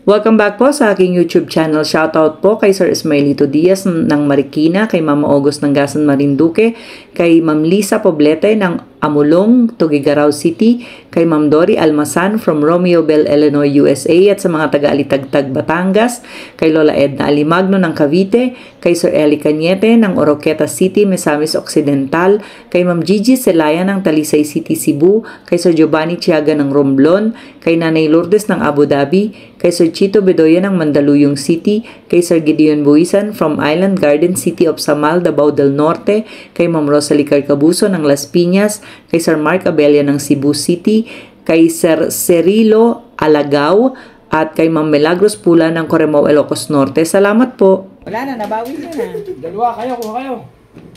Welcome back po sa aking YouTube channel. Shoutout po kay Sir Ismaelito Diaz ng Marikina, kay Mama August ng Gasan Marinduque, kay Ma'am Lisa Poblete ng Amulong, Tuguegarao City, kay Ma'am Dory Almasan from Romeoville, Illinois, USA, at sa mga taga-Alitagtag, Batangas, kay Lola Edna Alimagno ng Cavite, kay Sir Eli Cañete ng Oroqueta City, Misamis Occidental, kay Ma'am Gigi Celaya ng Talisay City, Cebu, kay Sir Giovanni Chiaga ng Romblon, kay Nanay Lourdes ng Abu Dhabi, kay Sir Chito Bedoya ng Mandaluyong City, kay Sir Gideon Buisan from Island Garden City of Samal, Davao del Norte, kay Ma'am Rosalie Carcabuso ng Las Piñas, kay Sir Mark Abella ng Cebu City, kay Sir Cerilo Alagaw, at kay Ma'am Milagros Pula ng Corimao, Ilocos Norte. Salamat po. Wala na, nabawi na na. Dalawa kayo, kuha kayo.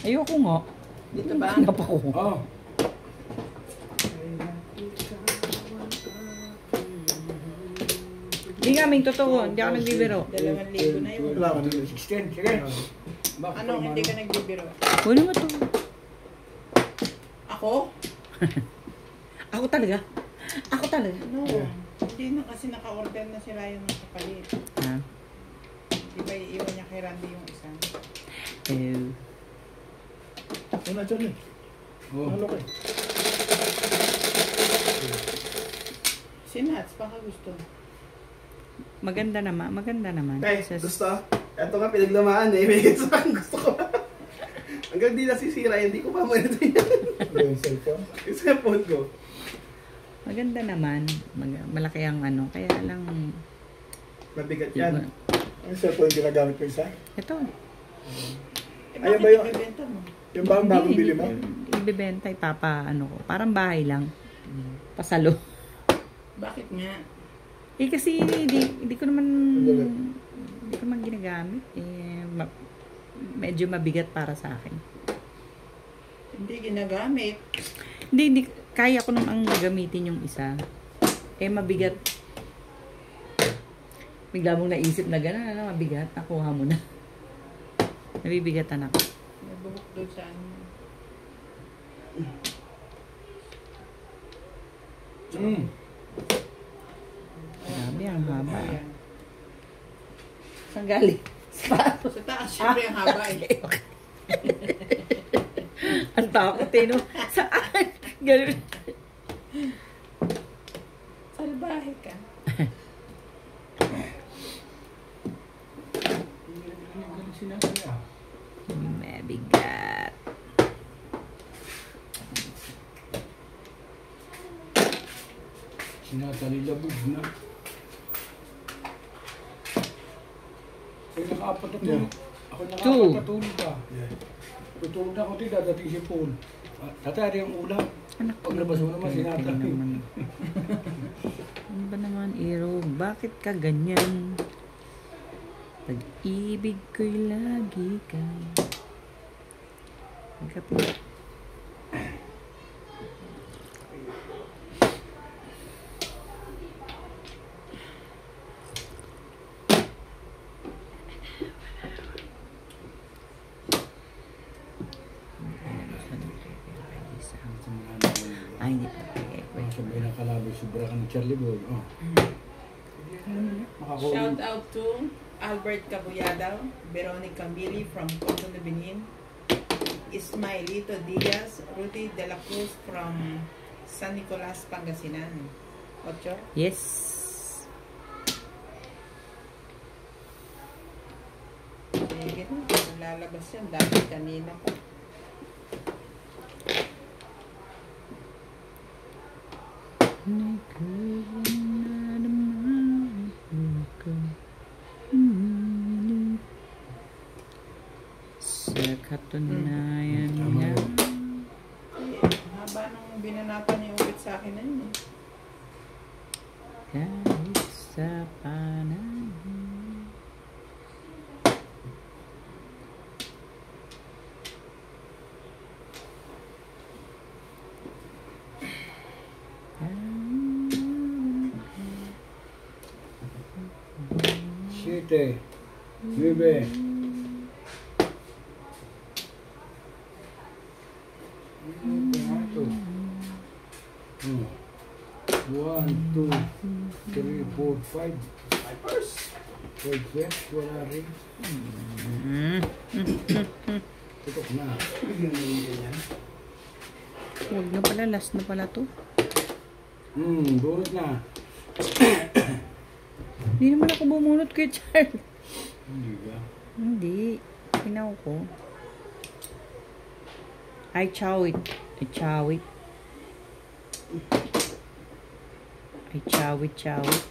Ayoko nga. Dito ba? Hanap ako. Oo. Hindi kaming totoo, hindi ako nagbibiro. 2,000 na yun. Wala ka na 16. Sige. Anong hindi ka nagbibiro? Wala mo to. Ako? Ako talaga. Ako talaga. No. Hindi na kasi naka-order na si Ryan ng kapalit. Ha? Di ba iiwan niya kay Randy yung isa? Wala dyan eh. Ano kayo? Si Nats, baka gusto. Maganda naman, maganda naman. Eh, Sus- gusto? Ito nga pinaglamaan eh. May sa akin gusto ko. Hanggang di nasisira, hindi ko pa mo ito yan. Yung cellphone? Yung cellphone ko. Maganda naman. Malaki ang ano. Kaya lang... Mabigat yan. Yung cellphone yung ginagamit ko isa? Ito. Eh, Ayun bakit ba yung- ibibenta mo? Yung ba ang bagong bili mo? Ibibenta, ipapa, ano ko. Parang bahay lang. Pasalo. Bakit nga? Eh kasi hindi ko naman ginagamit. Medyo mabigat para sa akin. Hindi ginagamit. Hindi, kaya ko namang gamitin yung isa. Mabigat. Bigla mong naisip na gano'n, ano, mabigat, nakuha mo na. Nabibigatan ako. May buhok doon sa ano. Grabe, ang haba. Ayan. Saan galing? Sa taas, syempre ang haba eh. Ang takot eh, no? Saan? Ganun. Salbahe ka. Mabigat. Sinatalilabog na. Ako nakaapat na tulog. Ako nakaapat na tulog pa. Tutulog na ako din, dadating si Paul. Tatay, yung ulam. Anak ko. Paglabas mo naman, sinatay. Ano ba naman, Ero? Bakit ka ganyan? Pag-ibig ko'y lagi ka. Magkapit. Ay, hindi pa. Sabay ng kalaboy, sobra ka ng Charlie Boy. Oh. Shout out to Albert Cabuyadaw, Veronica Mili from Cotonou, Benin, Ismaelito Diaz, Rudy De La Cruz from San Nicolas, Pangasinan. Ocho? Yes. Sige na, lalabas yan. Dapat kanina pa. Sa katunayan niya. Haba nung binanatan niya ulit sa akin na yun eh. Kahit sa panahon. Siete. Nueve. Ito. 1, 2, 3, 4, 5. Vipers. Wait, wala rin. Tutok na. Bigyan mo yung ganyan. Huwag na pala, last na pala to. Burot na. Hindi naman ako bumunot kay Charles. Hindi ba? Hindi. Pinaw ko. I chow it. I chow it. I chow it, chow it.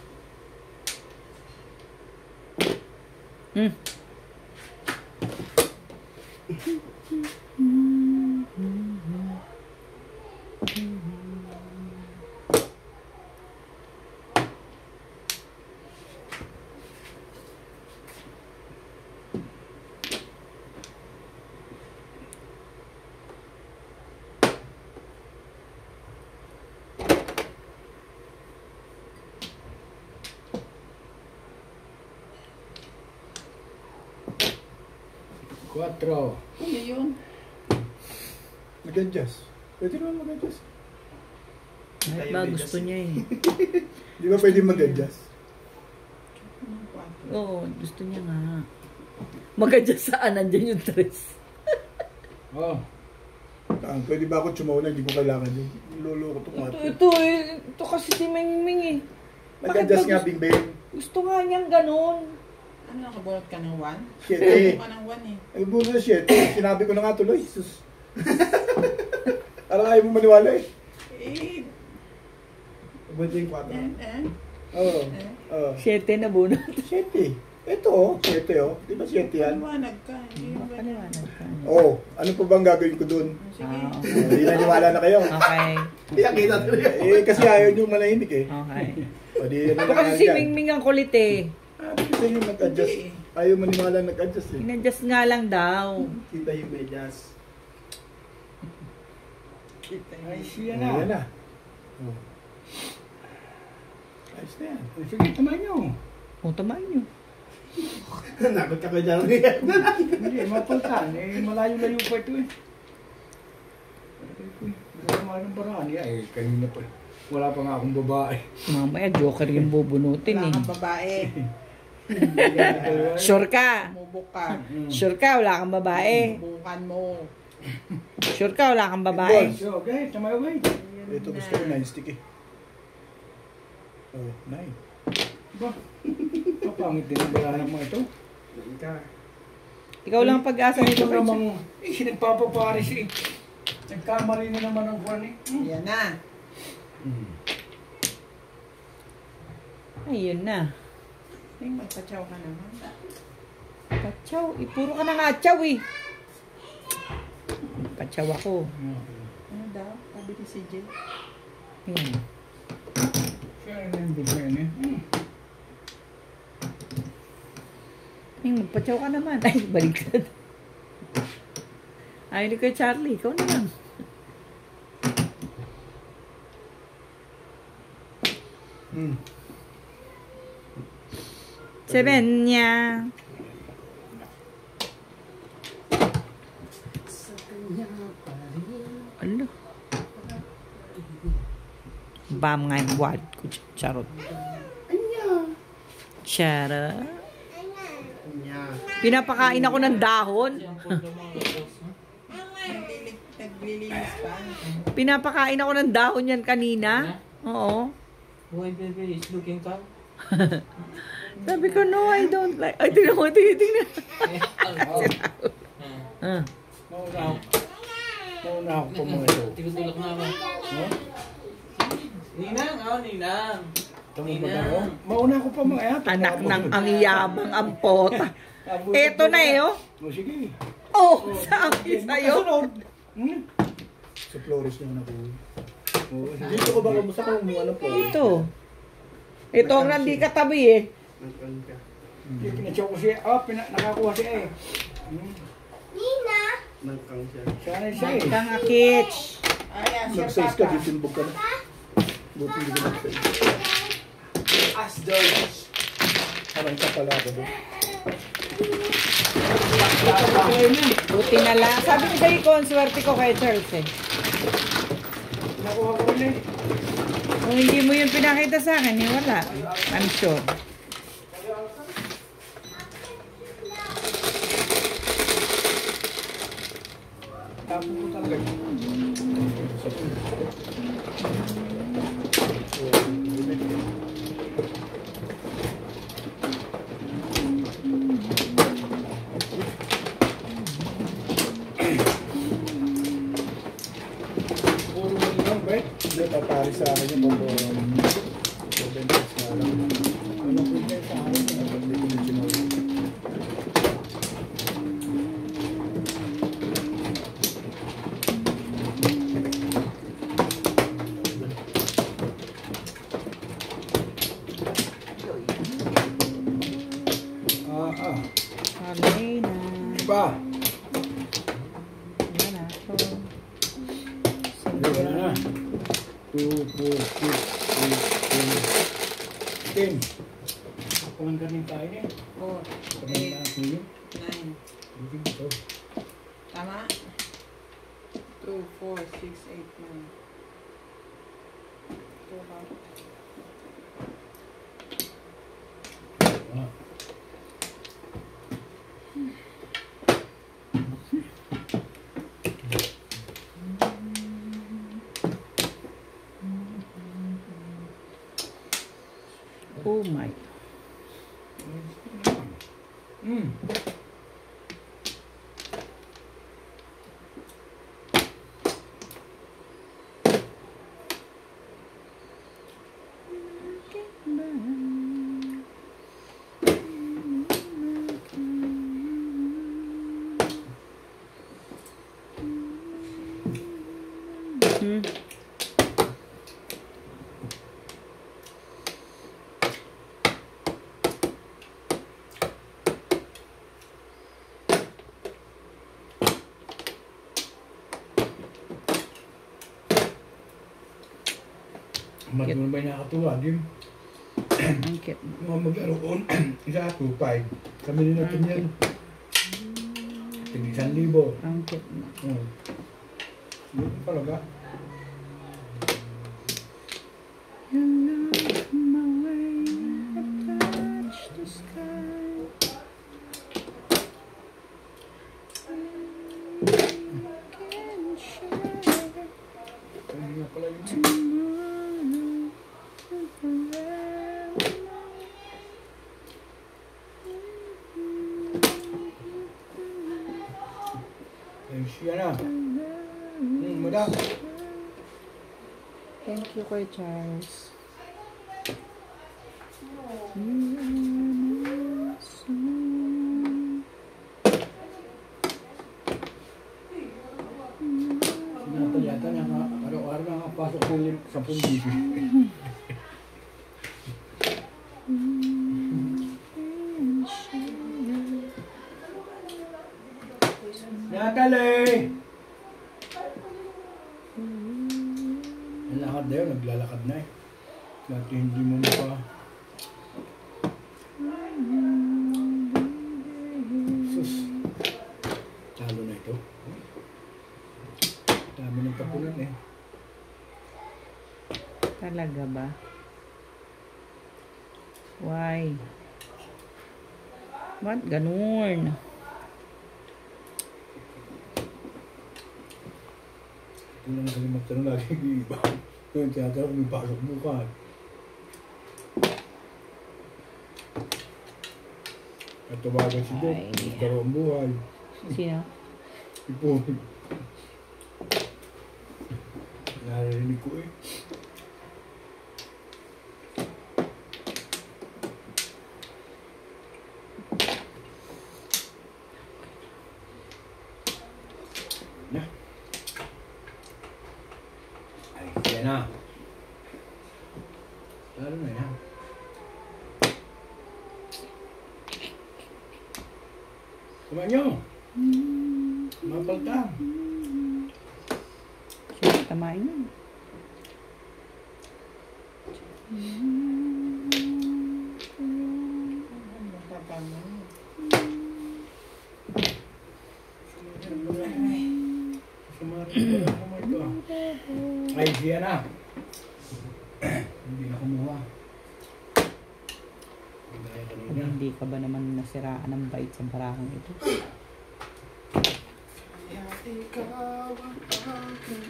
Quatro. Ano yun? Nag-adjust. Pwede naman mag-adjust. Kahit ba gusto niya eh. Di ba pwede mag-adjust? Oo, gusto niya nga. Mag-adjust saan? Nandyan yung tres. Oh. Pwede ba ako tsumawala? Hindi ko kailangan yun. Lolo ko itong Ito kasi si Mingming eh. Nag-adjust nga, Bing Bing. Gusto nga niyang ganun. Ano, nakabunot ka ng 1? 7. Nakabunot ka ng 1 eh. Ay, bulo na 7. Sinabi ko na nga tuloy. Sus. Parang ayaw mo maniwala eh. Eh, Pwede yung 4. Oo. eh. Oo. 7 na bunot. 7. Ito oh. 7 oh. Di ba 7 yan? Paliwanag ka. Hindi mo ganyan. Paliwanag ka. Oo. Ano pa bang gagawin ko dun? Sige. Hindi naniwala na kayo. Okay. Hindi kita tuloy. Eh, kasi ayaw nyo manahimik eh. Okay. O di, ano Ito kasi si Mingming ang kulit eh. Kasi yung nag-adjust. Ayaw maniwala nag-adjust eh. In-adjust nga lang daw. Kita yung medyas. Ay, siya Ayan na. na. Oh. Ayos na yan. Sige, tamahan nyo. O, tamaan nyo. Nakot ka ko dyan. Hindi, mapultan. Eh, malayo-layo pa ito eh. Masama ng barani. Eh, kanina pa. Wala pa nga akong babae. Mamaya, joker yung bubunutin Wala eh. kang babae. Sure ka? Mubuk ka. Sure ka, wala kang babae? Bukan mo. Sure ka, wala kang babae? So, okay, tamayo kayo. Ito gusto ko 9 stick eh. Oh, 9. Ba? Papangit din ang balahan mo ito. Ikaw lang ang pag-asa nito. Ito namang, nagpapaparis eh. Nagkamali na naman ang kwan eh. Yan na. Ayun na. Ay, magpachaw ka naman. Pachaw. Puro ka na nga atchaw eh. Pachaw ako. Ano daw? Sabi ni CJ. Ayan. Siya yung bigyan eh. Ay, magpachaw ka naman. Ay, baliktad. Ay, hindi kay Charlie. Ikaw na lang. Seven niya. Ala. Bam nga yung wad ko. Charot. Charot. Pinapakain ako ng dahon. Naglilinis pa. Pinapakain ako ng dahon yan kanina. Oo. Boy, baby, is looking calm. Sabi ko, no, I don't like. Ay, tingnan mo, tingnan. Ah. Mauna ako pa mga ito. Tigutulak na ako. Ninang, Ninang. Mauna ako pa mga ito. Anak ng ang yabang ang pota. Eto na eh, oh. O sige. Oh, sabi sa'yo. Kasunod. Sa Flores naman ako. Dito ko ba kumusta kung ano po? Ito. Ito ang nandi katabi eh. Pinatsaw ko siya. Nakakuha siya eh. Nangkang siya. Sana siya eh. Kang akits. Ay, siya Nag-size ka, papa. ditimbog ka na. Buti hindi ko nag-size. As George. Parang ka pala ako doon. Buti na lang. Sabi ko sa'yo ko, ang swerte ko kay Charles eh. Nakuha ko rin eh. Kung hindi mo yun pinakita sa akin, eh, wala. I'm sure. Tapos ko talaga. Puro mo lang, right? Hindi, tatari sa akin yung puro. Benefits na lang. Ano po yung sa akin? Hindi ko na sinuli. Okay na. Pa! Wala na ako. Hindi, wala na. 2, 4, 6, 8, 10. Ako lang galing tayo eh. 4, Kami na ako yun. 9. Hindi ito. Tama? 2, 4, 6, 8, 9. Ito ba? Ah. Oh my. Magkano ba yung nakatuwa? Di Ang cute. mga mag-aroon. Isa, 2.5. Kami din natin yan. Tig 1,000. Ang cute na. Yun talaga. You know my way, I touch the sky. Can share Hindi nga pala yun. tomorrow and forever. Ayun siya na. Madam. Thank you, Kuya Charles. Sinata yata niya nga, araw-araw nakapasok ko yung 10 GB. Natalie! Nalakad na yun, naglalakad na eh. Dati hindi mo na pa. Sus. Talo na ito. Dami ng tapunan eh. Talaga ba? Why? Ba't ganun? Ito lang sa limang tanong lagi yung iba. Ito yung tiyatara, may pasok bukas. At tawagan si Doc, Ay. magkaroon ang buhay. Sino? Ipon. Narinig ko eh. Na. Ay, yan na. Lalo na yan. Sama nyo. Mapalta. Sino tamain yun? Ay, siya na. Hindi na kumuha. Gaya Kung kanina. hindi ka ba naman nasiraan ng bait sa barakang ito?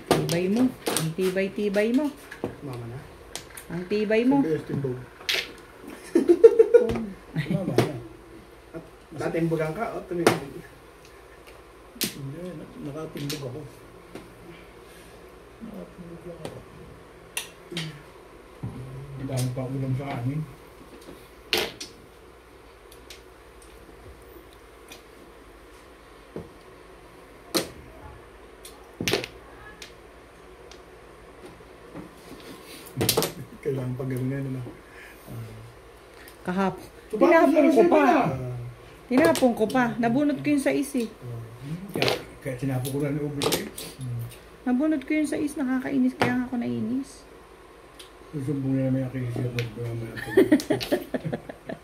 Tibay mo. Ang tibay-tibay mo. Mama na. Ang tibay mo. Best timbog. Mama na. Natimbogan ka o tumibig? Hindi, nakatindog ako. Nakatindog ako. Ang dami pa ulam sa amin. Kailangan pag ganyan na. Kahapon. Tumakbo Tinapon sa ko pa. na. Tinapon ko pa. Nabunot ko yung sais eh. Kaya sinapo ko na ni Ubis eh. Nabunot ko yung sais. Nakakainis. Kaya nga ako nainis. Susumbong na namin ako yung siya.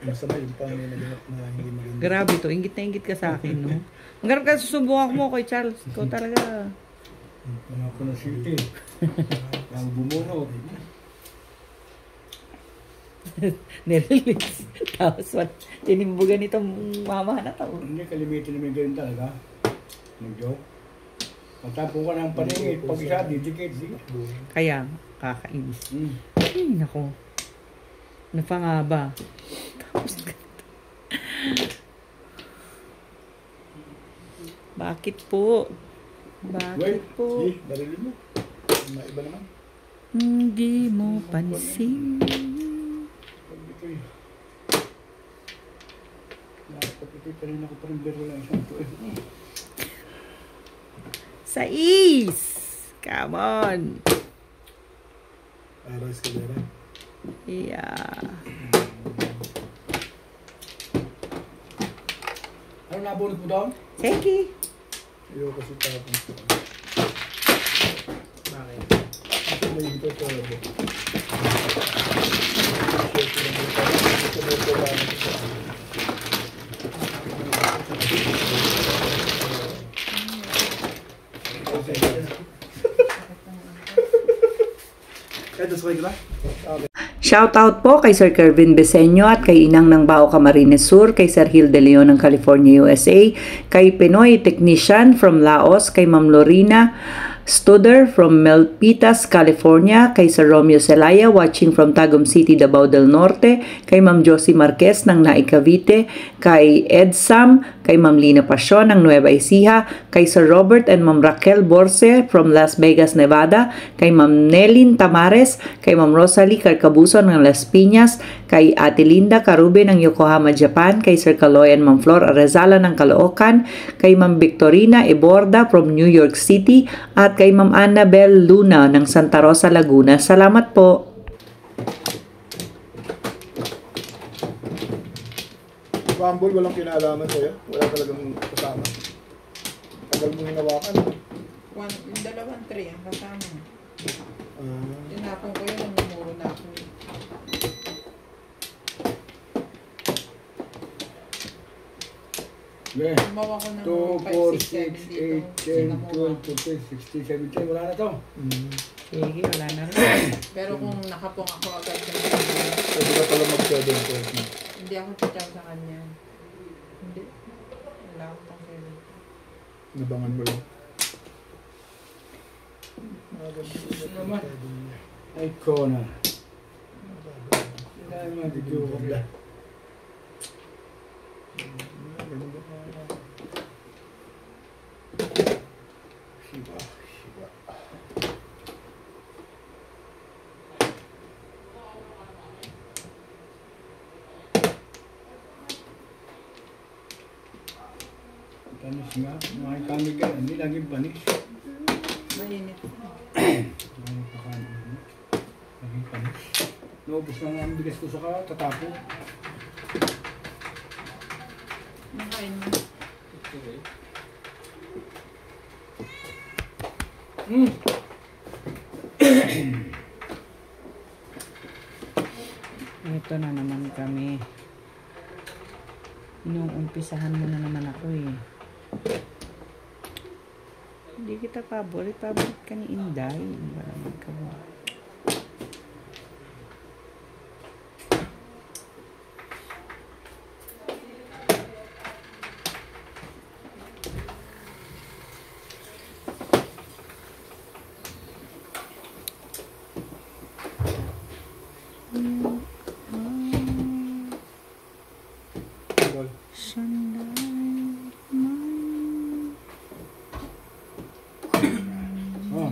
Masama yung pang na hindi maganda. Grabe to. Ingit na ingit ka sa akin, no? Ang garap ka susumbong mo kay Charles. Ikaw talaga. Panako na city. Ang bumunod. Nirelease. Tapos tinimbugan itong mama na to. Hindi, kalimitin namin ganyan talaga. Mag-joke. Pagtapon ka ng paningit, pag isa, didikit. Kaya, kakainis. Hmm. Ay, nako. Ano pa nga ba? Tapos, bakit po? Bakit Wait, po? di, barilin mo. Maiba naman. Hindi mo pansin. Pag ito'y... Pag ito'y kanina ko pa rin bero lang isang ito eh. Sais! Come on! Aras ka dera. Yeah. Ano nabunod mo doon? Sige. Ayoko kasi tapos. Bakit? Ito may ito sa labo. Kaya doon sa kay Shoutout po kay Sir Kervin Beseño at kay Inang ng Bao Camarines Sur, kay Sir Gil De Leon ng California, USA, kay Pinoy Technician from Laos, kay Ma'am Lorina Studer from Milpitas, California, kay Sir Romeo Celaya watching from Tagum City, Davao del Norte, kay Ma'am Josie Marquez ng Naik Cavite, kay Ed Sam, kay Ma'am Lina Pasyon ng Nueva Ecija, kay Sir Robert and Ma'am Raquel Borse from Las Vegas, Nevada, kay Ma'am Nelin Tamares, kay Ma'am Rosalie Carcabuso ng Las Piñas, kay Ate Linda Carube ng Yokohama, Japan, kay Sir Kaloy and Ma'am Flor Arezala ng Caloocan, kay Ma'am Victorina Eborda from New York City, at kay Ma'am Annabel Luna ng Santa Rosa, Laguna. Salamat po. Bumble, walang kinalaman sa'yo? Wala talagang kasama? Tagal mo hinawakan. Yung dalawang tray ang kasama. Ah, Tinapon ko yun, namumuro na ako. Yeah. Gumawa ko ng 2, 4, 5, 6, 6, 8, 10, 7 dito. 12, 14, 16, 17. Wala na to. Sige, wala na rin. Pero kung nakapong ako agad sa pwede ka pala mag-7:30. hindi ako tataw sa kanya. Hindi. Wala ako pang kaya. Nabangan mo lang. Naman. Ay, kona. Hindi tayo mga video ko. Shiba, shiba. Panis nga. Mga kamig yan. Hindi laging panis. Mainit. Mga pakanin. Laging panis. Naubos na nga ang bigas ko sa tatapon. Nakain mo. Ito na naman kami. Inuumpisahan mo na naman ako eh. Hindi kita paborit. Paborit ka ni Inday. Ba naman ka ba? Oh.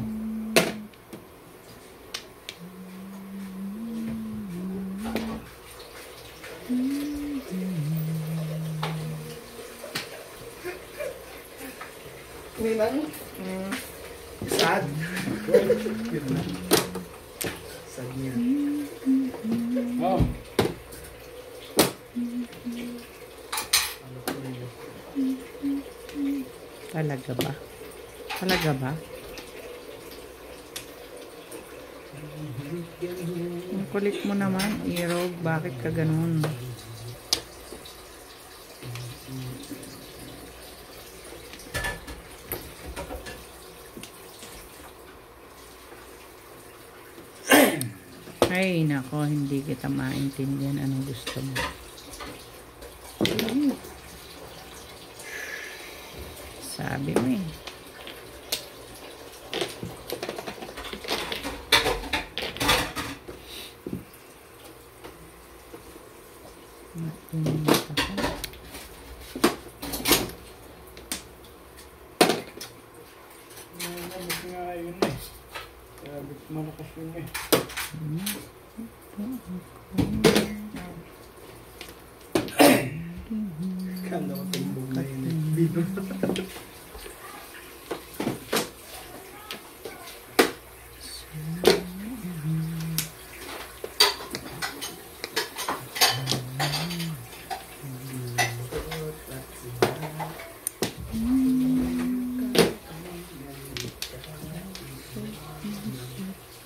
Ninang, sad. Yun na. Sad niya. Oh. Talaga ba? Talaga ba? Ang kulit mo naman, Irog. Bakit ka ganun? Ay, nako, hindi kita maintindihan anong gusto mo. Sabi mo eh. Nainit ako. Nabit nga yun eh. Nabit malakas yun eh. Kanda ko tulog na yun eh. Bino.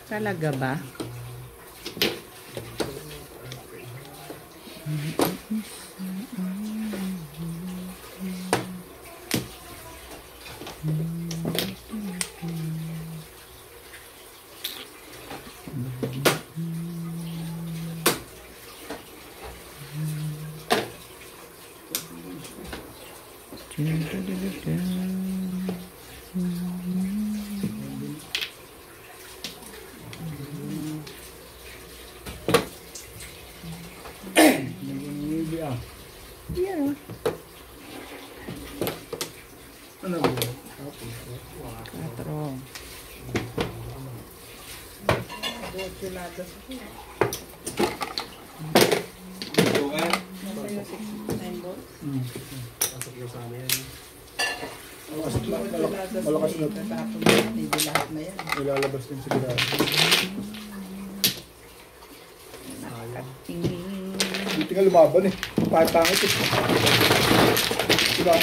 Talaga ba? Hindi ah. Yeah. Ano ba? Katro. Pasok na sana yan. Malakas na. Hindi lahat na yan. Ilalabas din sigurado. Buti nga lumaban eh. Pangit eh. Diba?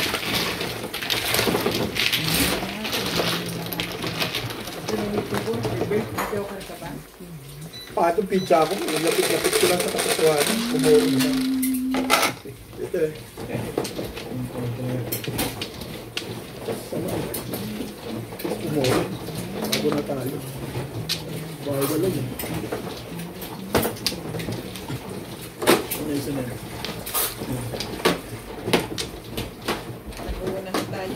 Patong pizza ako. Lapit-lapit ko lang sa kakatuan. Kumuro na. Ito eh. Kumuro. Bago na tayo. Bahay na lang eh. Isa na. Nag-uuna na tayo.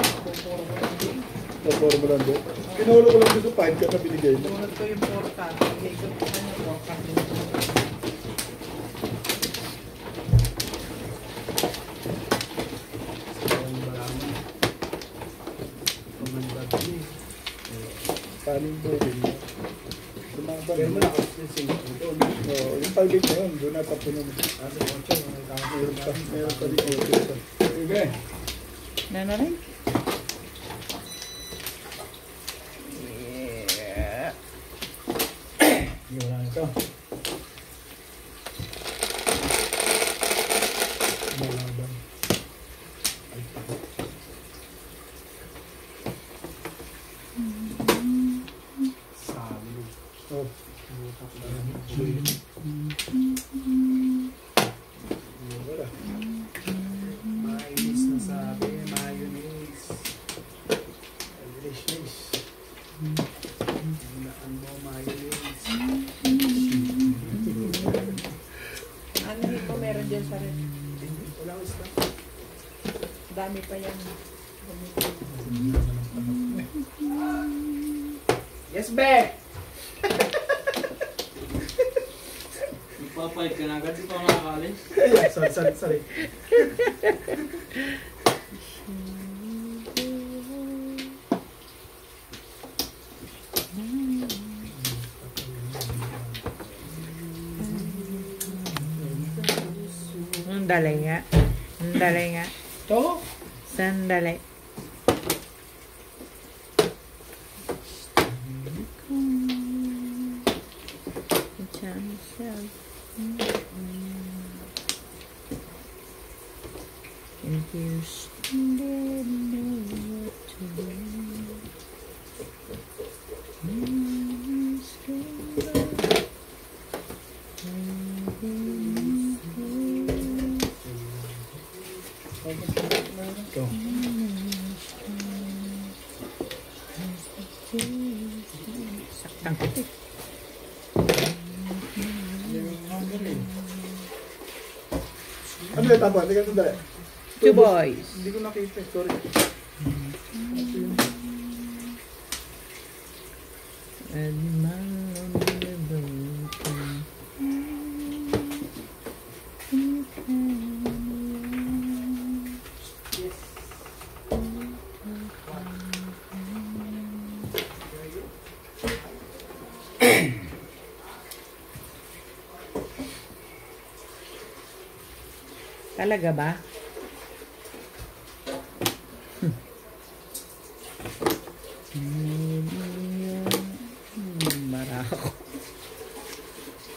Puro mo lang doon. Pinulo ko lang dito 5 ka na binigay mo. Tunod ko yung 4 cup. Hindi ko ano 4 cup. Kanin po rin. Lumaban. Pero mo nakasing ito. Yung 5 na yun, doon natapon naman. Asa 8. Meron pa dito. Sige. Na na rin? Hindi wala na ito. Malaban. Ay, takot. Sabi. Oh. Wala. Mayonnaise na sabi. Mayonnaise. Mayonnaise. Madami pa yan. Yes, be! Magpapalit ka na agad, di pa makakalis. Sorry. Sandali nga. Sandali nga. Ito? Sandali. If you didn't know what to do, Ito. saktang puti. Ano yung tapa? Hindi ka sandali. Two boys. Hindi ko nakita. Sorry. And my Talaga ba? Bara ako.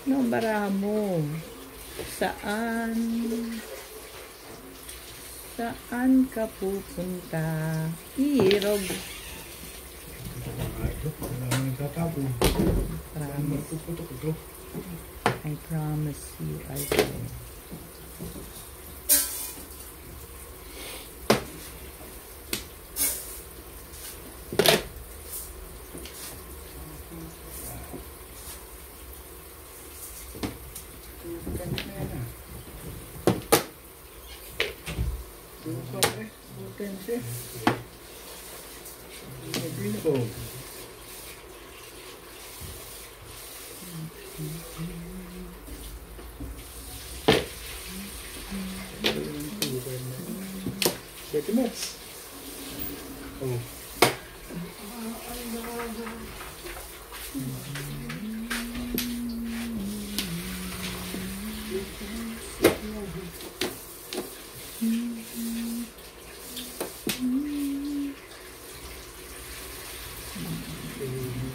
No, bara mo. Saan? Saan ka pupunta? Irog. Wala nang nagtatapo. Promise. Puputok ito. I promise you I will. Betty mo. Oh.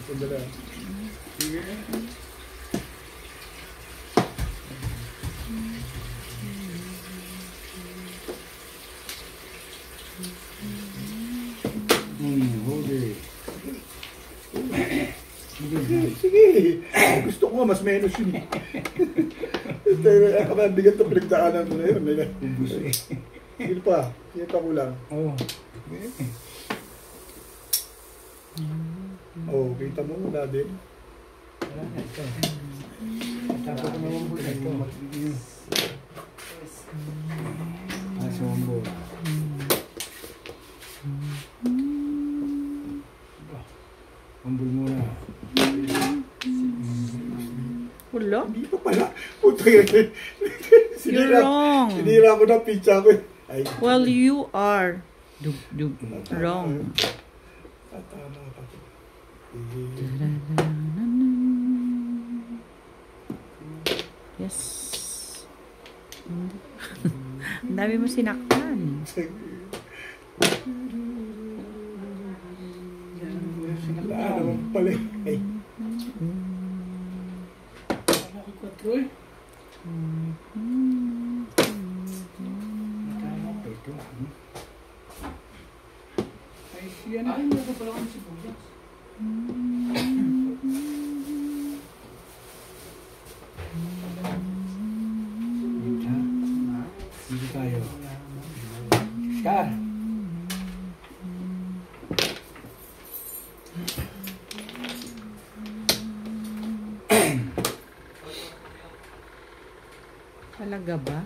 Sandali. Sige. Sige. Gusto ko nga mas menos yun. Ang bigat na pinagdaanan ko na yun. Sige pa. Sige pa kulang. Oo. Oh, kita mo wala din. Wala na ito. Tapos ko naman po ito. Asombo. Ambul muna. Hulo? Hindi pa pala. Puta yun. You're wrong. Sinira mo na pizza ko. Ay. Well, you are. Wrong. Tama pa to. Yes. Ang dami mo sinaktan. Wala naman pala. Ay. Wala ko 4 eh. Magkano pa ito? Ay, siya na. Ay, meron pala kami sibuyas. Dito tayo. Scar! Talaga ba?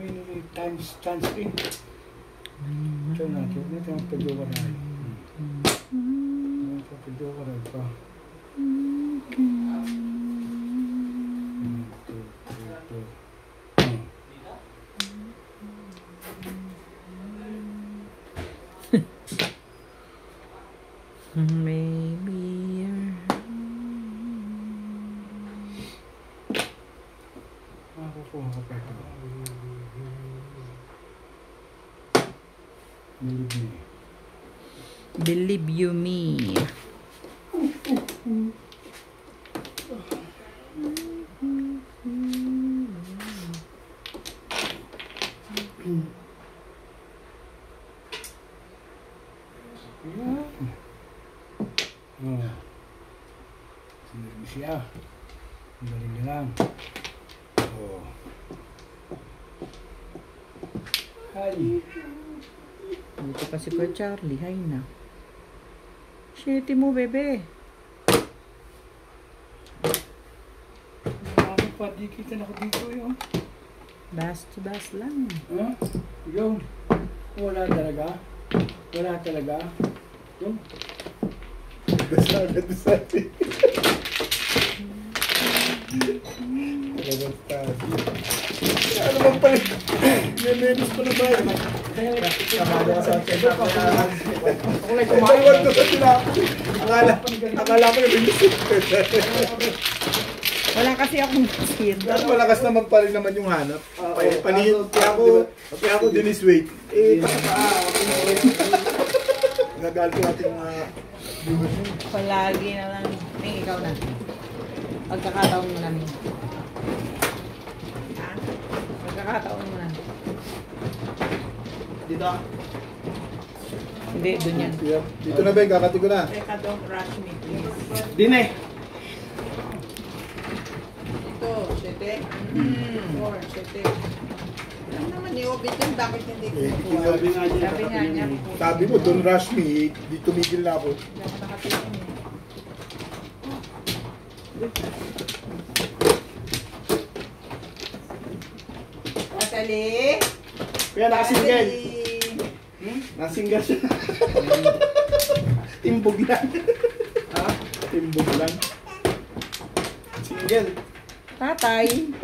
ini times screen. Ito na, ito na yung pagdawa na rin. Pagdawa na rin pa. Maybe Makukuha ko pa ito. believe you me. Sendiri siya. Ang galing niya lang. Oh. Hi. Buti pa si Kuya Charlie. Hay na. Shitty mo, bebe. Bakit pa di kita na ako dito yun? Bas lang. Ha? Yun. Wala talaga. Wala talaga. Yun. Basta agad sa atin. Ano bang pala? May menos pa na ba? Kamala ka sa atin. Ako lang Kumain ko sa sila. Akala ko yung bilis. Wala kasi akong sir. Pero malakas naman pa rin naman yung hanap. Panihin. Kaya ako Dennis Wade. Nagagal ko ating mga viewers. Palagi na lang. May ikaw na. Pagkakataon mo namin. Ha? Pagkakataon mo na. Dito. Hindi, dun yan. Dito na ba? Kakati ko na. Teka, don't rush me, please. Dine. Ito, 7. 4, 7. Alam naman ni Obit yun, bakit hindi ko nakuha? Sabi nga niya. Sabi mo, don't rush me. Di tumigil na ako. Hindi ako nakatingin eh. Natali! Kaya nakasinggel. Natali! Nasinggel siya. Timbog lang. Ha? Timbog lang. Single. Tatay.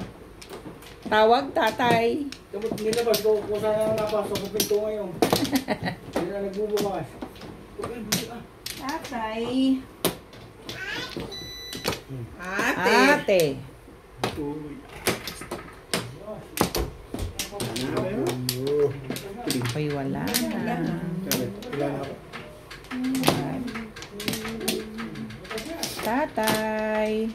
Tawag, tatay. Tapos nilabas ko kung saan napasok ko pinto ngayon. Hindi na nagbubukas. Tatay! Ate! Ate. Uy. Ay, wala na. Wala na ako. Tatay.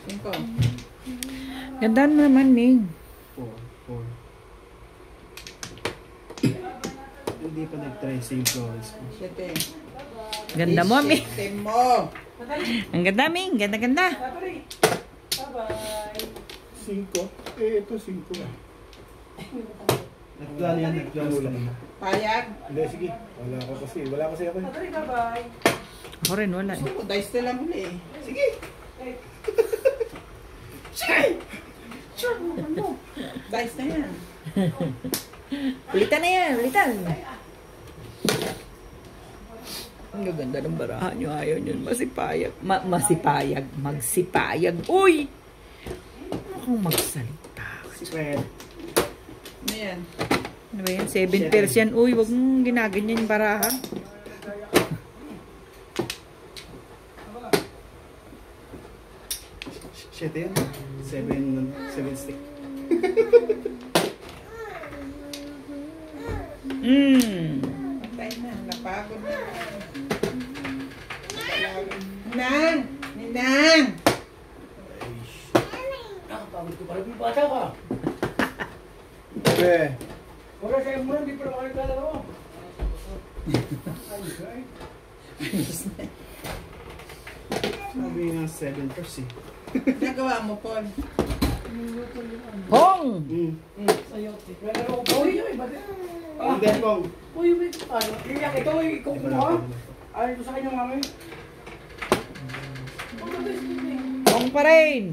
Cinco. Ganda naman, Ming. 4. Hindi pa nag-try same florist. 7. Ganda mo, Ming. Sete mo! Ang ganda, Ming. Ganda. 5? Ito 5 na. Nagplano yan, nagplano lang. Payag? Hindi, sige. Wala kasi ako. Ako rin, wala eh. Oh, dice na lang muli eh. Sige! Dice na yan. Ulitan na yan, ulitan. Ang gaganda ng barahan nyo. Ayaw nyo masipayag. Masipayag. Magsipayag. Uy! Akong magsalita. Si Fred. Ano yan? Ano ba yan? 7 Persian. Uy, wag mong ginaganyan yung barahan. Shit yan. 7 stick. Patay na. Napagod na. Ninang! Ninang! Nakapagod ko pala, bata ka. Okay. Wala kayo muna, hindi pa naman kayo kalaro. Sabi nga 7 first eh. Nagawa mo, Paul. Hong! Kalaro ko, boy, yun, iba din. Hindi, Kong. Uy, wait, ano? Iyak ito, ikaw kumuha. Ay, ito sa kanya, mami. Ong pa rin.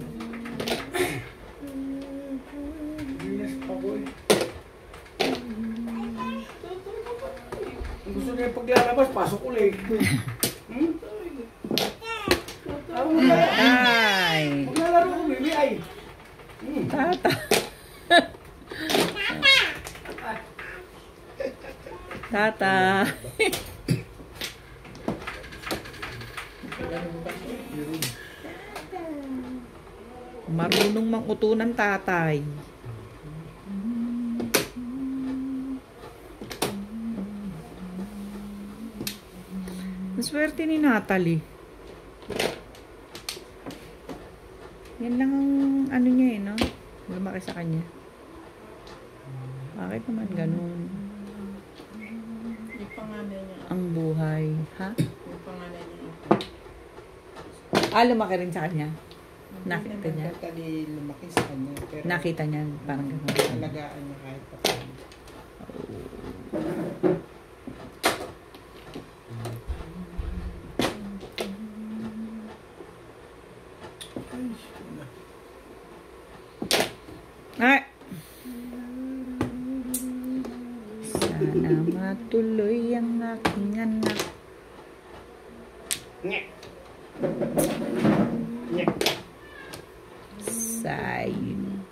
Bilis pa ko eh. Kung gusto niya paglalabas, pasok ulit. Hmm? Ay. Maglalaro ko, baby, ay. Tata. Tata. Marunong manguto ng tatay. Ang swerte ni Natalie. Yan lang ang ano niya eh, no? Lumaki sa kanya. Bakit naman ganun? Yung panganay niya. Ang buhay. Ha? Yung panganay niya. Lumaki rin sa kanya. Nakita niya. Totally lumaki sa kanya. Pero Nakita niya parang ganun. alagaan niya kahit pa paano. Ay! Sana matuloy ang aking anak. Sayang.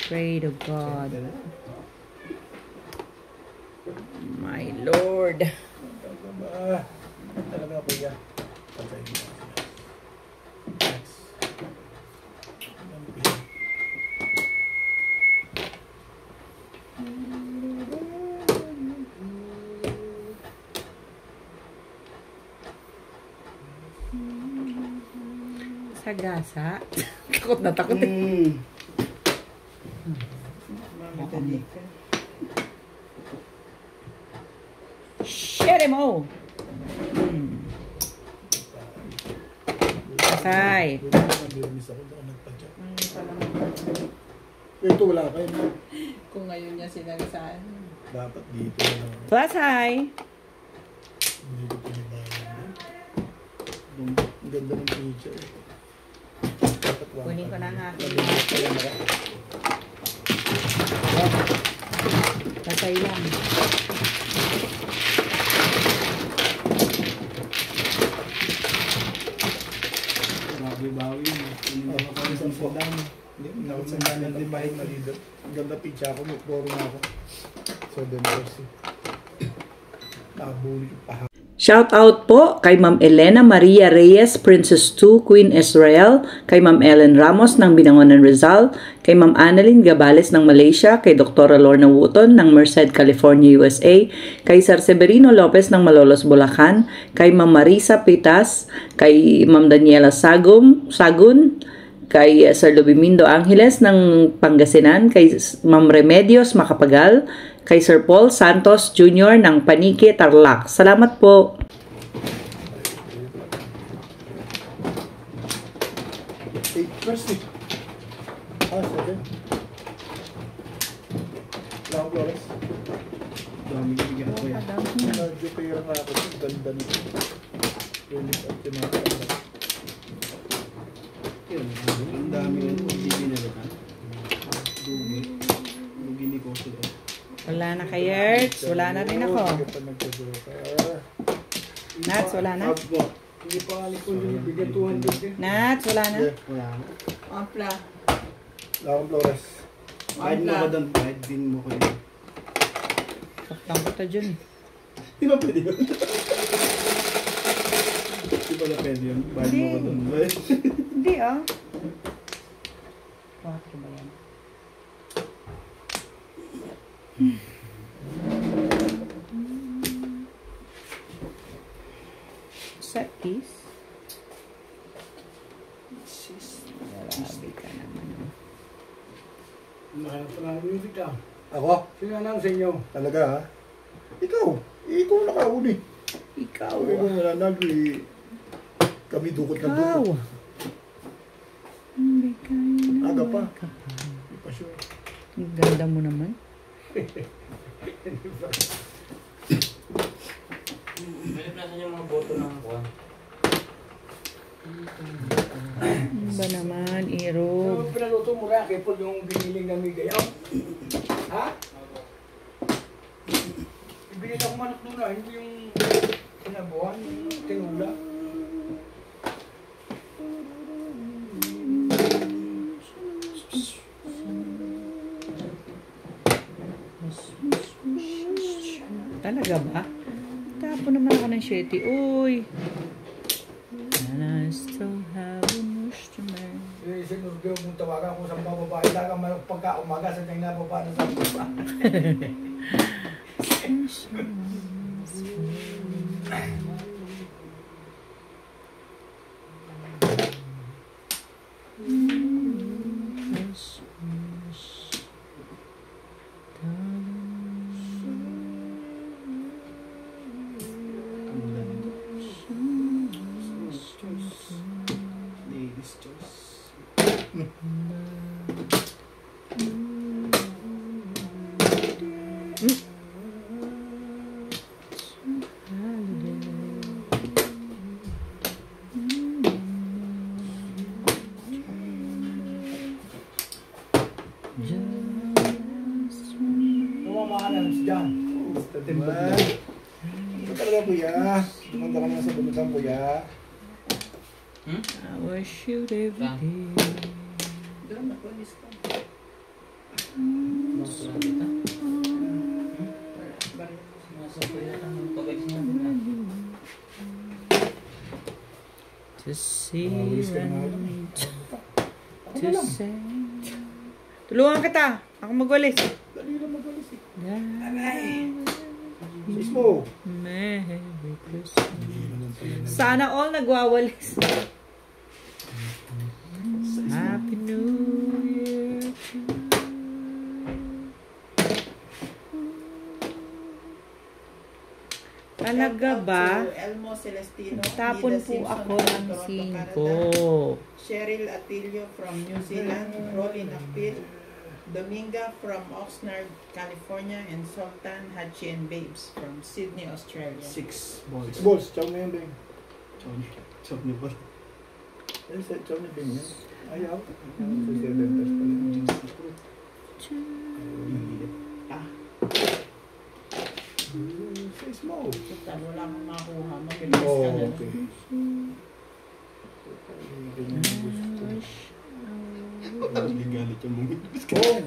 Pray to God. My Lord. Talaga po yan. Patay mo. Sagasa. Takot na takot eh. Mamadali ka. Share mo. Asay. Nabirmis ako doon nagpadyak. Ito wala kayo. No? Kung ngayon niya sinagasaan. Dapat dito na. Asay. Hindi ko pinabayan. Ang ganda ng picture. Dapat wala. Kunin ko na ha. Asay lang. Bawi-bawi yun. Hindi ako kami sa Sudan. Hindi, nakasangganan din ba yung malido. Ang ganda picture ako, nagporo na ako. So, then, nakabuli pa. Shout out po kay Ma'am Elena Maria Reyes, Princess 2, Queen Israel, kay Ma'am Ellen Ramos ng Binangonan Rizal, kay Ma'am Annalyn Gabales ng Malaysia, kay Dr. Lorna Wooton ng Merced, California, USA, kay Sir Severino Lopez ng Malolos, Bulacan, kay Ma'am Marisa Pitas, kay Ma'am Daniela Sagun, kay Sir Lubimindo Angeles ng Pangasinan, kay Ma'am Remedios Macapagal, kay Sir Paul Santos Jr. ng Panique, Tarlac. Salamat po. First eh. Second. Lang Flores. Dami bigyan ko yan. Medyo pera nga ako. Ganda nito. Release at tinatawag. Yun, ang dami yun. Hindi binalakan. Dumi. Lugi ni Koso doon. Wala na kay Yertz. Wala na rin ako. Nats, wala na? Hindi pa nga ko yung bigyan 200 eh. Nats, wala na? Wala na. Ampla. Lang Flores. Kahit mo ka doon, kahit din mo ko yun. Paktang ko to dyan. Di ba pwede yun? Di ba na pwede yun? Kahit mo ka doon. Hindi ah. 4 ba yan? Set piece. Grabe ka naman. Nahanap pa lang music ah. Ako? Sino lang sa inyo? Talaga ha? Ikaw! Ikaw nakauni. Ikaw Ikaw ah. nanalo eh. Kami dukot na Ikaw. dukot. Hindi ka Aga pa. ka pa. Hindi pa sure. Ang ganda mo naman. Philip, nasan yung mga boto ng kuwan? Ba naman, Iro? Yung pinaluto mo rin, Kepol, yung biniling namin gayaw. Ha? Ibigay ako manok doon na, hindi yung sinabuhan, yung tinula. Talaga ba? Tapo naman ako ng sheti. Uy! And I still have an instrument. Eh, sinurgyo mong tawagan ko sa mga babae, talagang manok pagka umaga sa kanyang nababa na sa baba. Ladies choice. Tumama ka na lang si John. Ito talaga, kuya. Tumanda ka na sa bumutang, kuya. I was shoot every day. Doon, nakulis ko. Nasa kita? Baril. Nasa kuya ang pag-ex natin na. To see Mawis ka na. and to say. Tulungan kita. Ako magwalis. Dali lang magalis eh. Aray! Mismo. Merry Christmas. Sana all nagwawalis. Happy New Year to you. Talaga ba? To Elmo Celestino. Tapon Nida po Simpson ako from ng Toronto, 5. Cheryl Atilio from New Zealand. Rolly Nakpil. Dominga from Oxnard, California. And Sultan Hachi and Babes from Sydney, Australia. 6 balls. Balls, chow na yan, Beng. Chow na ba? Chow na Beng yan. Ayaw. So, 7 pesos pala. Say small. Talo lang ang makuha. Mabilis ka Oh, na. okay. Galit yung mga Oh,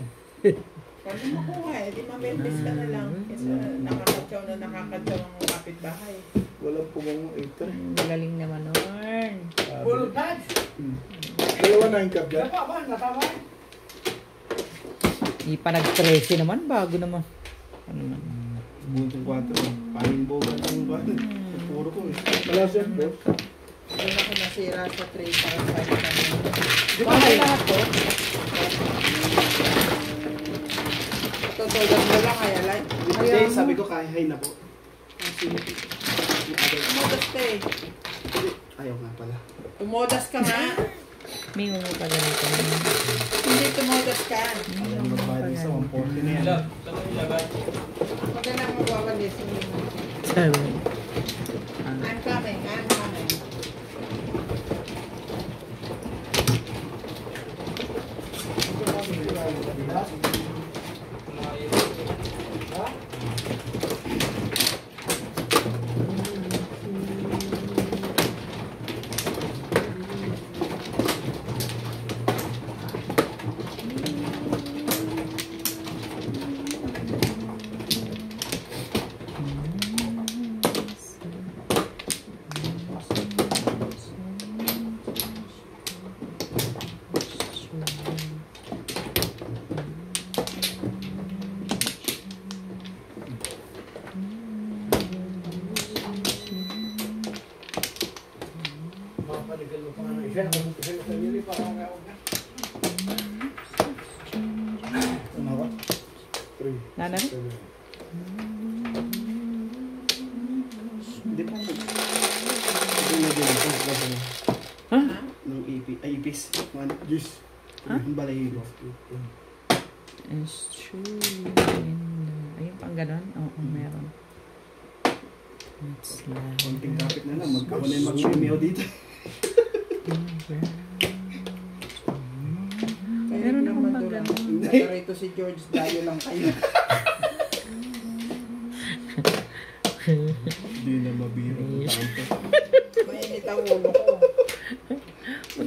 Pag makuha eh, di mabilis ka na lang. Kasi nakakatsaw na nakakatsaw ang kapitbahay. Wala po mga 8 eh. Galing naman nun. bulot na. Dalawa na yung cup dyan. Natama ba? Natama? Di pa nag-13 naman. Bago naman. Ano naman? Buntong 4. Kain boga ng bahan. Puro ko eh. Wala siya, boss. Doon ako nasira sa tray para sa kanya. Di ba kayo lahat po? Tutulad mo lang kaya like. Hindi, sabi ko kaya high na po. Tumodas ka eh. Ayaw nga pala. Tumodas ka nga. May ungo pala dito. Hindi tumodas ka. Ayaw magbayad sa 140 na yan. Love, saan mo ilagay? Huwag ka nang magwawalis. Sabi. I'm coming, I'm coming. Mapaligal mo pa nga na isa. Nakabukasin mo sa sarili para makawag na. Ano ba? 3. Nana rin? Hindi pa ako. Hindi na din ako. Ha? Nung ipis. Yes. Ha? Balahibo. It's true. Ayun pang ganon? Oo, meron. It's like Konting kapit na lang, magkauna yung mag-email dito. Kaya Meron naman akong doon. pag- Nakarito si George, dayo lang kayo. Hindi na mabiro ang taon to. Mainit ang ulo ko.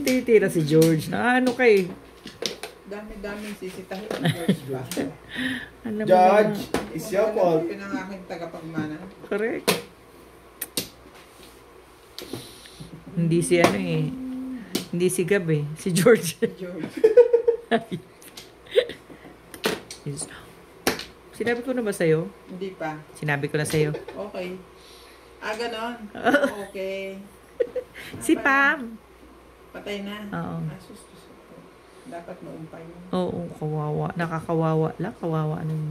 titira si George. Na ano kay? Dami-daming sisitahin si George ba? Alam mo Judge, naman. is your fault. Yun ang aking tagapagmana. Correct. Hindi si ano eh. Hindi si Gab eh. Si George. Si George. Yes. Sinabi ko na ba sa'yo? Hindi pa. Sinabi ko na sa'yo. Okay. Ganon. Okay. Si Pam. Patay na. Oo. Asus. Dapat maumpay mo. Oo, kawawa. Nakakawawa lang. Kawawa ng...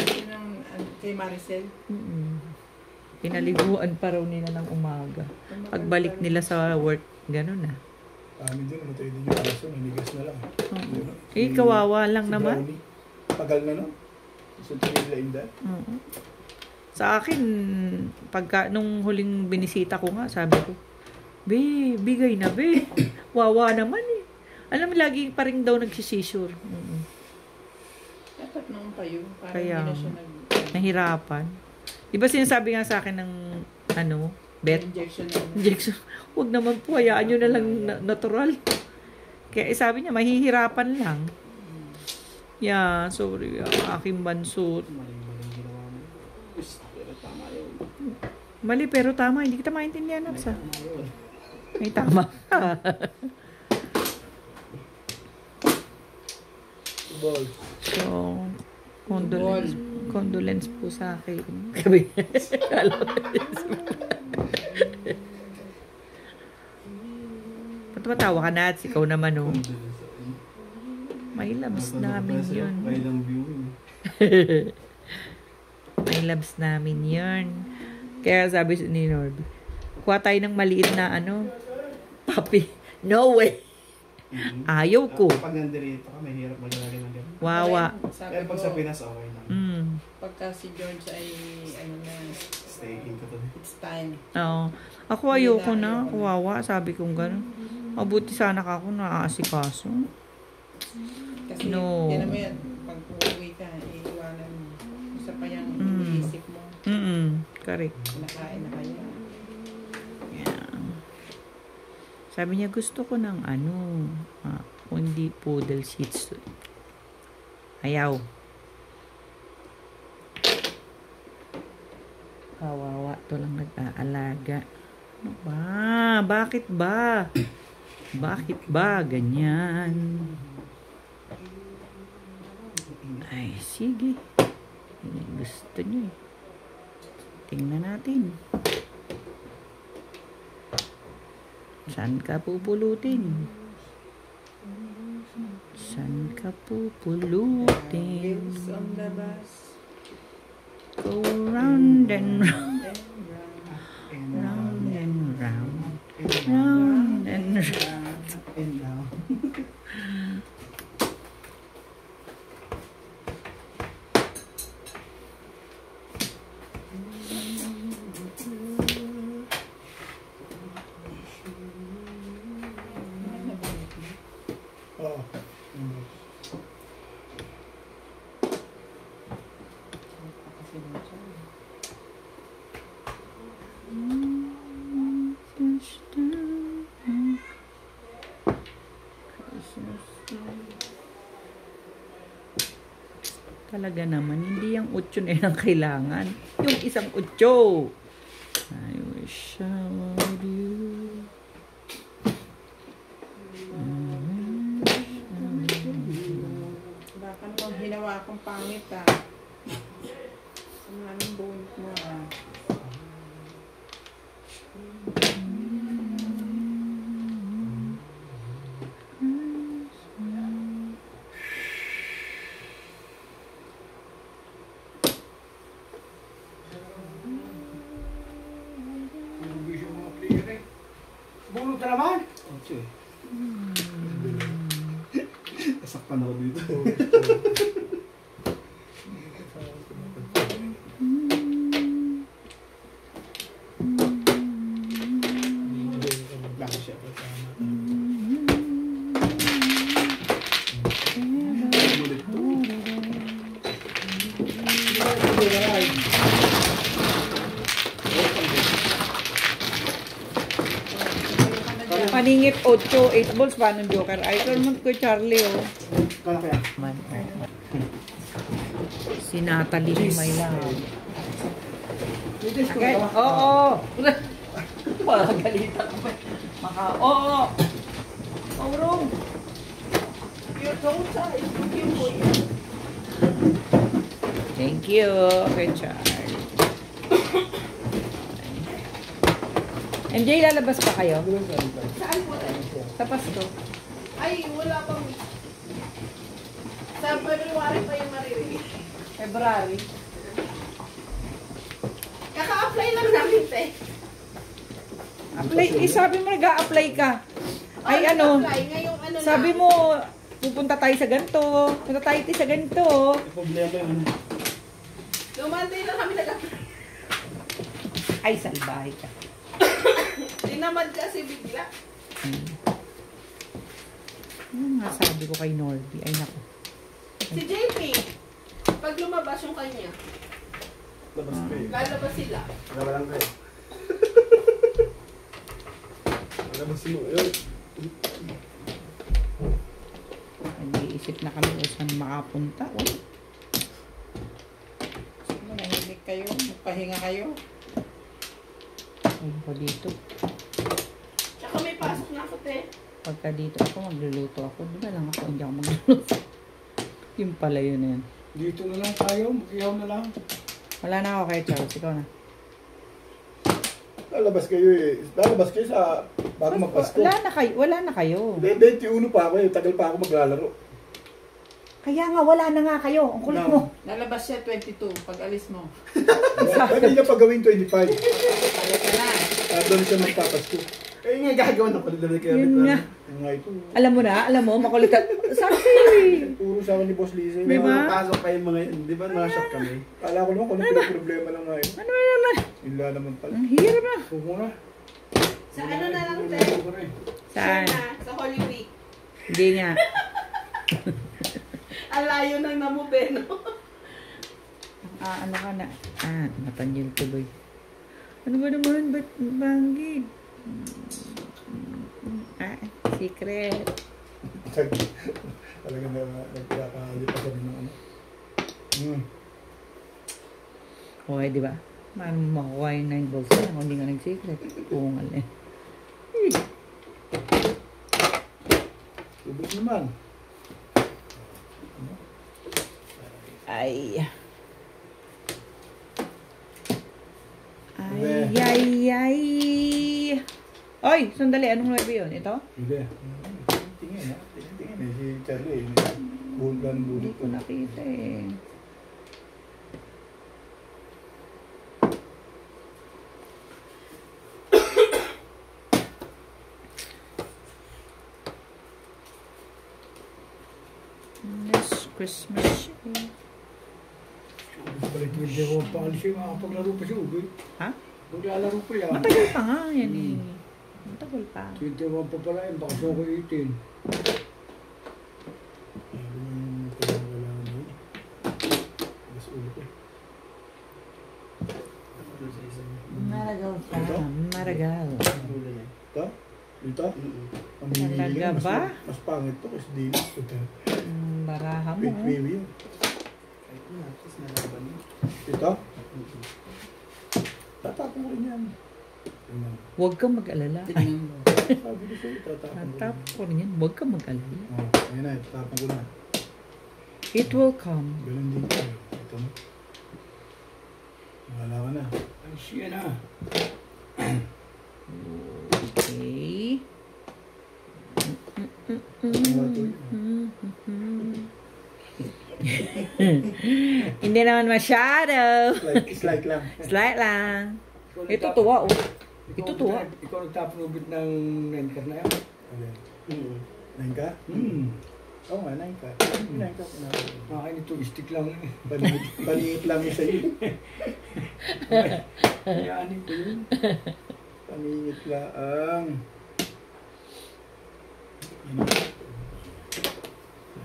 Yun ang kay Maricel. Pinaliguan pa raw nila ng umaga. Pagbalik nila sa work, gano'n na. Amin din, namatay din yung aso, nanigas na lang. Eh, kawawa lang naman. Brownie. Tagal na, no? So, nila inda. Sa akin, nung huling binisita ko nga, sabi ko, Be, bigay na, be. Wawa naman eh. Alam mo, lagi pa rin daw nagsisisure. Dapat maumpay yun. Para Kaya, hindi na siya nahirapan. Di ba sinasabi nga sa akin ng, bet? Injection. Huwag naman po, hayaan nyo na lang natural. Kaya sabi niya, mahihirapan lang. Yeah, sorry. Aking bansot. Maling ginawa mo. Pero tama yun. Mali pero tama. Hindi kita maintindihan, Nats. May tama. Balls. So, condolence po sa akin. Sabi. Ba't matawa ka, Nats? Ikaw naman, oh. May labs namin yun. May lang viewing. May labs namin yun. Kaya sabi ni Norby, kuha tayo ng maliit na papi. No way. Ayaw ko. Pag nandito ka, mahirap maglalagay ng gano'n. Wawa. Pero pag sa Pinas, okay lang. Pagka si George ay, Stay in ka to. it's time. Oo. Ako ayoko na. Kawawa. Sabi kong gano'n. Mabuti sana ka ako naaasikaso. Kasi, No. yan naman yan. Pag uuwi ka, iiwanan mo. Isa pa yung iniisip mo. Correct. Nakain na kaya. Sabi niya, gusto ko ng hindi poodle shih tzu. Ayaw. Kawawa. Ito lang nag-aalaga. Ano ba? Bakit ba? Bakit ba ganyan? Ay, sige. Gusto niyo eh. Tingnan natin. Saan ka pupulutin? Saan ka pupulutin? Wheels on the bus. Go round and round. And round. Round and round. Round and round. And now. Oh. Talaga naman, hindi yung 8 na yun ang kailangan. Yung isang 8. I wish I were you. Baka naman hinawa akong pangit Samanin buhit mo Bunot na naman! Ocho eh. Nasakpan ako dito. Maningit 8, 8 balls pa ng Joker. Ay, ito naman ko Charlie, oh. Kala kaya? Man. Si Natalie may lang. Okay. Oo. Pagalitan ko pa. Oo. Aurong. Your daughter is looking for you. Thank you, kay Charlie. MJ, lalabas pa kayo? Saan po tayo? Sa Pasko. Ay, wala pang... Sa February pa yung maririnig. February. Kaka-apply lang namin, te. Apply, sabi mo nag-a-apply ka. Ay, ano, Apply. Ngayong ano sabi na. mo, pupunta tayo sa ganito. Punta tayo sa ganito. Problema yun. Lumanday lang kami nag-apply. Ay, salbahe ka. Tinamad kasi bigla. Ano nga sabi ko kay Norby? Ay, naku. Si JP, pag lumabas yung kanya, Labas kayo. lalabas sila. Wala lang kayo. Labas mo. Yun. Nag-iisip na kami kung saan makapunta. Oh. Manahimik kayo, magpahinga kayo. Ayun ko dito. Tsaka may pasok na ako, te. Pagka dito ako, magluluto ako. Di ba lang ako, hindi ako magluluto. Yung pala yun na yan. Dito na lang tayo, mag-ihaw na lang. Wala na ako kay Charles. Ikaw na. Lalabas kayo eh. Lalabas kayo sa bago magpasko. Wala na kayo. 21 pa ako eh. Tagal pa ako maglalaro. Kaya nga, wala na nga kayo. Ang kulit mo. Lalabas siya 22 pag alis mo. Pwede niya pa gawin 25. Kaya ka na. Doon siya magpapasko. Eh nga gagawin na pala dali kaya. Yun nga. Yung nga ito. Alam mo, makulit ka. Sabi! Puro sa akin ni Boss Lisa. May mga- pasok pa yung mga yun. Di ba na-shock kami? Kala ko naman kung ano problema lang nga yun. Ano naman? Ila naman pala. Ang hirap na. Huwag na. Sa ano na lang, te? Huwag ko na eh. Saan? Sa Holy Week. Hindi nga. Ang layo ng namubeno. Ano ka na? Natanggil tuloy. Ano ba naman? Ba't banggit? Secret. Talagang nagkakali pa kami ng ano. Okay, di ba? Makuha yung 9 balls na kung hindi nga nag-secret. Pungal eh. Ubus naman. Ay. Ay. Oy, sandali. Anong 9 yun? Ito? Sige. Tingin ha. Tingin eh. Si Charlie eh. Bulan Hindi bulit ko nakita eh. This Christmas Eve. Balik mo din ako pa alis yung makapaglaro pa siya. Ugoy. Ha? Maglalaro pa yan. Matagal pa nga yan eh. Matagal pa. 21 pa pala yun, baka siya ko 18. Maragal pa. Maragal. Ito? Dito? Talaga ba? Mas pangit to kasi di. Baraha mo. Wait, wait, wait. Ito? Tatapon ko rin yan. Huwag kang mag-alala. Sabi ko sa'yo, tatapon ko rin. Tatapon ko rin yan. Huwag kang mag-alala. Oh, ayun na, tatapon ko na. It will come. Ganun din ko. Ito mo. Wala ka na. Ay, siya na. Okay. Hindi naman masyado. Slight lang. Slight lang. Ikaw Ito nagtapon- tuwa oh. Ikaw Ito tuwa. Ikaw nagtapon ubit ng 9 ka na yan. Okay. 9 ka? Oo nga, 9 ka. 9 ka. Nakain ito, stick lang eh. Paningit lang yung sa'yo. Yanin ko yun. Paningit lang.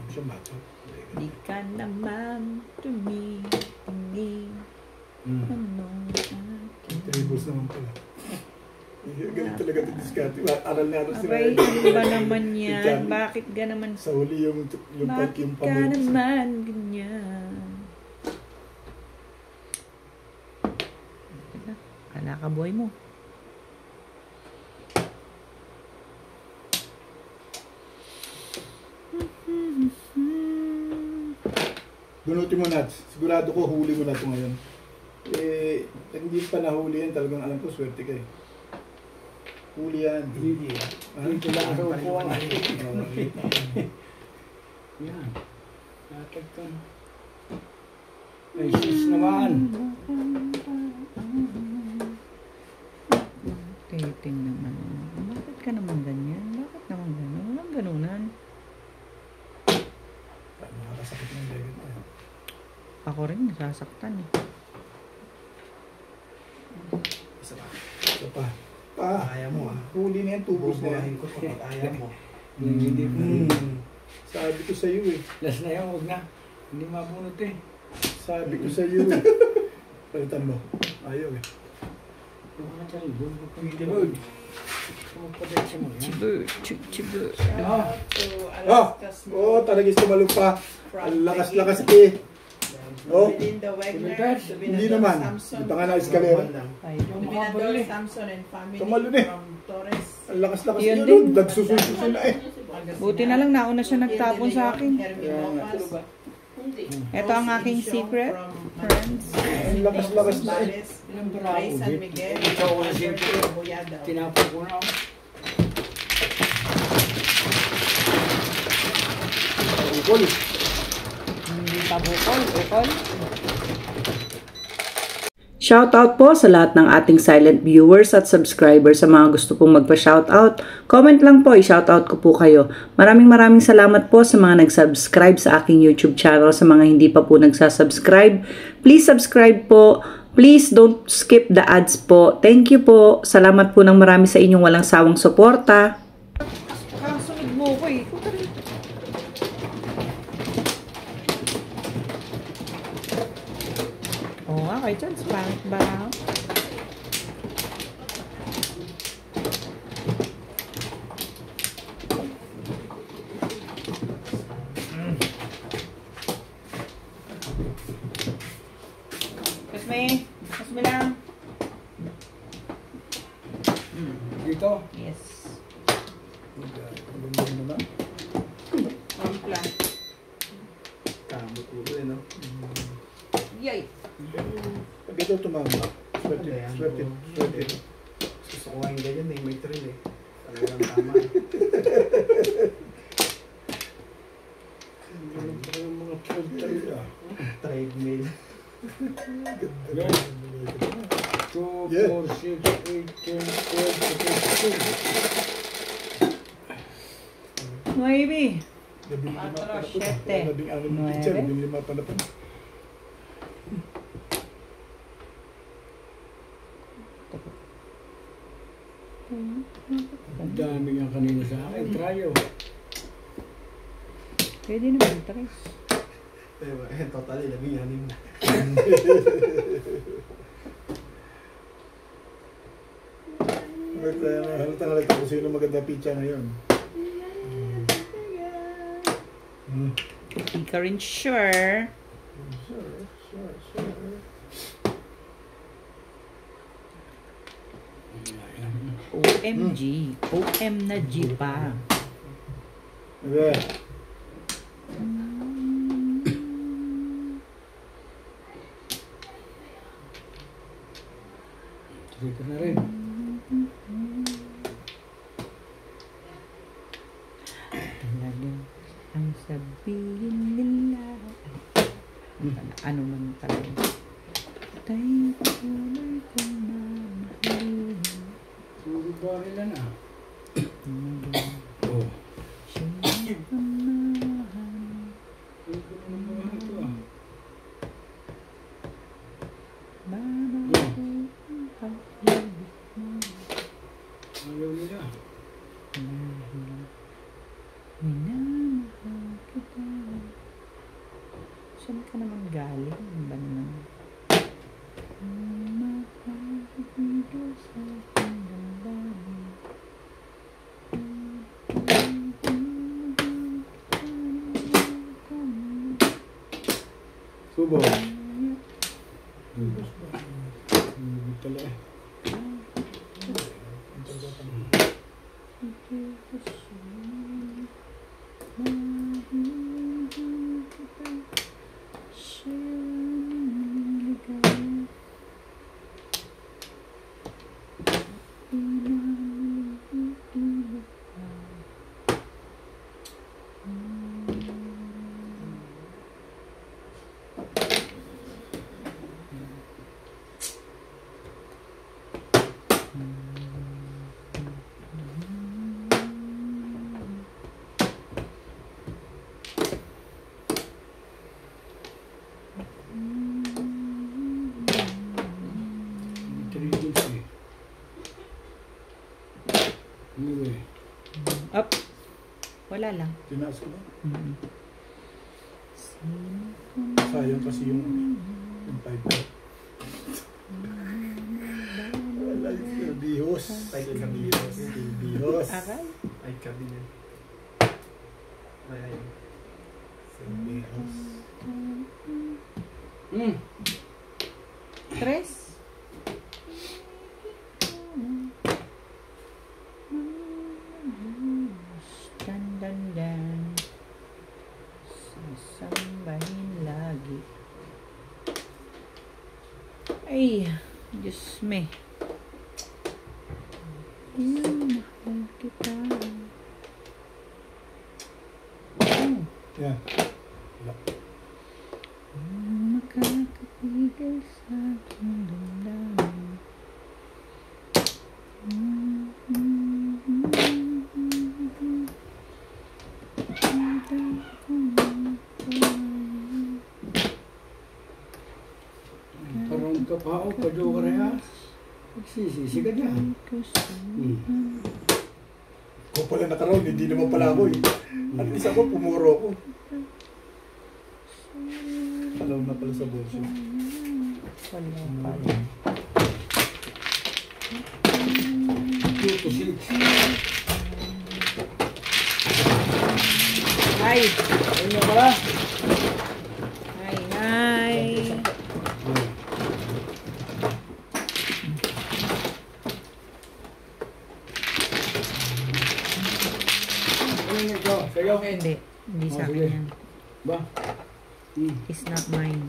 Siya bato. Di ka naman tumingin. Ano aking... Tribus naman pala. Ganun talaga ito diskarte. Aral na aral sila. Abay, ano ba naman yan? Bakit ka naman? Sa huli yung Bakit ka naman ganyan? Kala ka boy mo. Bunutin mo, Nats. Sigurado ko, huli mo na ito ngayon. Eh, hindi pa nahuli yan. Talagang alam ko, swerte ka eh. Huli yan. Hindi. Dito lang sa upuan. Yan. Natag ka. Ay, sis naman. Titing naman. Bakit ka naman ganyan? Bakit naman ganyan? Walang ganunan. Nakakasakit ng legat na yan. Ako rin, nasasaktan eh. Isa pa. Isa pa. Ayaw mo ah. Huli na yan, tubos na yan. ko kapag ayaw mo. Hindi pa. Sabi ko sa iyo eh. Last na yan, huwag na. Hindi mabunot eh. Sabi ko sa iyo eh. Palitan mo. Ayaw eh. Huwag na tayo. Huwag na pangilibod. Pagpadeksya mo yan. Chibu. Ah. To Oh! Alaska's Oh, talagis tumalog pa. from Ang lakas-lakas eh. Oh. Belinda Wagner, Hindi Dominador naman. Samson, Di pa nga na-escalera. Dominador Samson and family Tumalon eh. from Torres. Ang lakas-lakas Yun yun. din. Nagsususo na eh. Buti na lang nauna siya nagtapon sa akin. Herminopas, Ito ang aking secret, friends. Ang lakas-lakas na eh. Ilang barako, Ray San Bit? Miguel, Ikaw ko na Albert siyempre. Cabuyada. Tinapon ko na. Ukol. Hindi pa bukol. Shoutout po sa lahat ng ating silent viewers at subscribers. Sa mga gusto pong magpa-shoutout, comment lang po, i-shoutout ko po kayo. Maraming salamat po sa mga nag-subscribe sa aking YouTube channel. Sa mga hindi pa po nagsasubscribe, please subscribe po. Please don't skip the ads po. Thank you po. Salamat po ng marami sa inyong walang sawang suporta. Kasunod mo ko eh. Oo nga, kay Chance, pangit ba? Mas may lang. Dito. Yes. Ampla. Kamot ulo eh no. Yay! Pag ito tumama. Swerte. Gusto ko nga yung ganyan eh, may thrill eh. Talagang tama eh. Yung mga swerte ah. Treadmill. 2, 4, 6, 8, 10, 12, 13, 14. 9. Labing lima pa na po. Siyete. Labing anim na Nueve. teacher. Labing lima pa na po. Ang dami nga kanina sa akin. Tryo. Pwede naman, Tres. Diba? Totally, 16 na. Halata na lang kung sino maganda pizza ngayon. Hindi ka rin sure. Sure. OMG. OM na G pa. Okay. Dito na rin. Talagang ang sabihin nila. Ano man talaga. Tayo tunay kong mamahalin. Sulit ba nila na? Oh. Siya'y pamahan. Sulit ko naman ba ito ah? Babalik ang pag-ibig mo. Ayaw nila. Dahil minamahal kita. Saan ka naman galing? Ano ba naman? Mahal dito sa aking damdamin. turbo. Talaga. Anyway, Up. Wala lang. tinaas ko na. Sayang kasi yung 5 ko. Wala yung bihos. Ay, kabihos. Bihos. Aral. Ay, kabihos. Ay, ay. Bihos. Tres. Dan dan dan. Sasambahin lagi. Ay, Diyos me. Mahal kita. Yan. Makakapigil sa aking damdamin. Parang kapao, kadyo ka rin ha. Magsisisi ka dyan. Ako pala nakaroon, hindi naman pala ako eh. At least ako, pumuro ako. Alam na pala sa bolso. Wala pa. 2 to 6. Hi! Ayun na pala. Hi, hi! Ayun na ito. Sa'yo. Hindi. Hindi sa Oh, akin sige. yan. Ba? It's not mine.